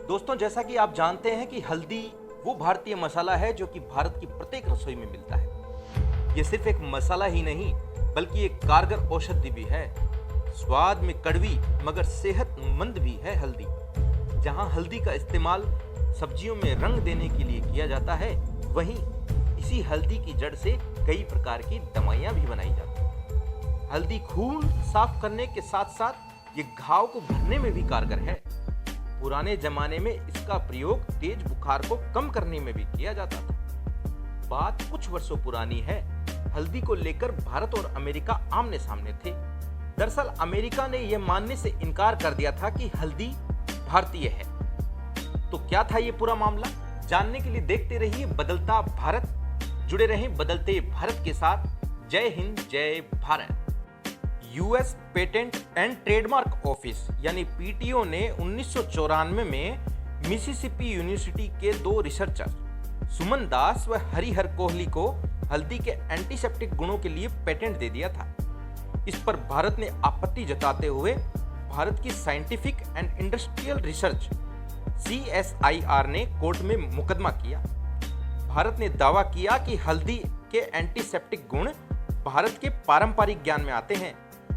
दोस्तों, जैसा कि आप जानते हैं कि हल्दी वो भारतीय मसाला है जो कि भारत की प्रत्येक रसोई में मिलता है। ये सिर्फ एक मसाला ही नहीं बल्कि एक कारगर औषधि भी है। स्वाद में कड़वी मगर सेहतमंद भी है हल्दी। जहां हल्दी का इस्तेमाल सब्जियों में रंग देने के लिए किया जाता है, वहीं इसी हल्दी की जड़ से कई प्रकार की दवाइयां भी बनाई जाती हैं। हल्दी खून साफ करने के साथ साथ ये घाव को भरने में भी कारगर है। पुराने जमाने में इसका प्रयोग तेज बुखार को कम करने में भी किया जाता था। बात कुछ वर्षों पुरानी है। हल्दी को लेकर भारत और अमेरिका आमने सामने थे। दरअसल अमेरिका ने यह मानने से इनकार कर दिया था कि हल्दी भारतीय है। तो क्या था ये पूरा मामला? जानने के लिए देखते रहिए बदलता भारत। जुड़े रहें बदलते भारत के साथ। जय हिंद, जय Bharat. US patent and trademark office यानी पीटीओ ने 1994 में मिसिसिपी यूनिवर्सिटी के 2 रिसर्चर सुमन दास व हरिहर कोहली को हल्दी के एंटीसेप्टिक गुणों के लिए पेटेंट दे दिया था। इस पर भारत ने आपत्ति जताते हुए भारत की scientific and industrial research CSIR ने कोर्ट में मुकदमा किया। भारत ने दावा किया कि हल्दी के एंटीसेप्टिक गुण भारत के पारंपरिक ज्ञान में आते हैं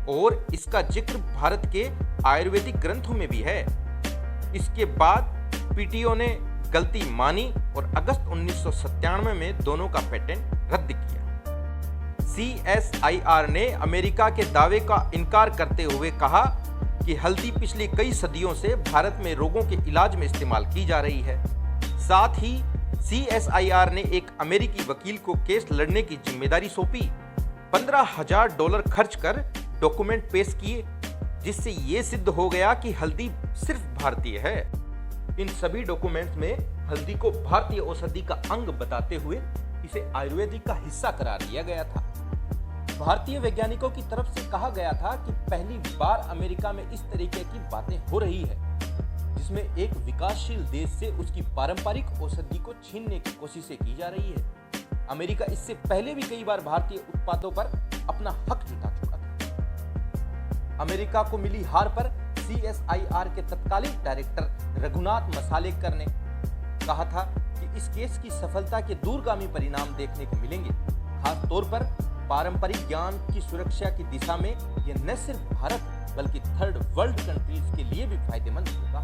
और इसका जिक्र भारत के आयुर्वेदिक ग्रंथों में भी है। इसके बाद पीटीओ ने गलती मानी और अगस्त 1997 में दोनों का पेटेंट रद्द किया। CSIR ने अमेरिका के दावे का इनकार करते हुए कहा कि हल्दी पिछली कई सदियों से भारत में रोगों के इलाज में इस्तेमाल की जा रही है। साथ ही CSIR ने एक अमेरिकी वकील को केस लड़ने की जिम्मेदारी सौंपी। $15,000 खर्च कर डॉक्यूमेंट पेश किए, जिससे ये सिद्ध हो गया कि हल्दी सिर्फ भारतीय है। इन सभी डॉक्यूमेंट्स में हल्दी को भारतीय औषधि का अंग बताते हुए इसे आयुर्वेदिक का हिस्सा करार दिया गया था। भारतीय वैज्ञानिकों की तरफ से कहा गया था कि पहली बार अमेरिका में इस तरीके की बातें हो रही है, जिसमें एक विकासशील देश से उसकी पारंपरिक औषधि को छीनने की कोशिशें की जा रही है। अमेरिका इससे पहले भी कई बार भारतीय उत्पादों पर अपना हक जुटा चुका था। अमेरिका को मिली हार पर CSIR के तत्कालीन डायरेक्टर रघुनाथ मसालेकर ने कहा था कि इस केस की सफलता के दूरगामी परिणाम देखने को मिलेंगे। खास तौर पर पारंपरिक ज्ञान की सुरक्षा की दिशा में यह न सिर्फ भारत बल्कि थर्ड वर्ल्ड कंट्रीज के लिए भी फायदेमंद होगा।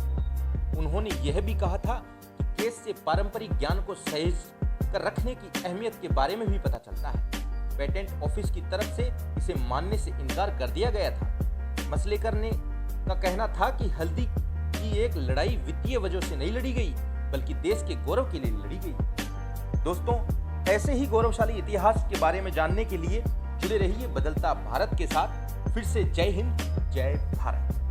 उन्होंने यह भी कहा था कि केस से पारंपरिक ज्ञान को सहेज कर रखने की अहमियत के बारे में भी पता चलता है। पेटेंट ऑफिस की तरफ से इसे मानने से इनकार कर दिया गया था। मसलेकर ने का कहना था कि हल्दी की एक लड़ाई वित्तीय वजह से नहीं लड़ी गई बल्कि देश के गौरव के लिए लड़ी गई। दोस्तों, ऐसे ही गौरवशाली इतिहास के बारे में जानने के लिए जुड़े रहिए बदलता भारत के साथ। फिर से जय हिंद, जय भारत।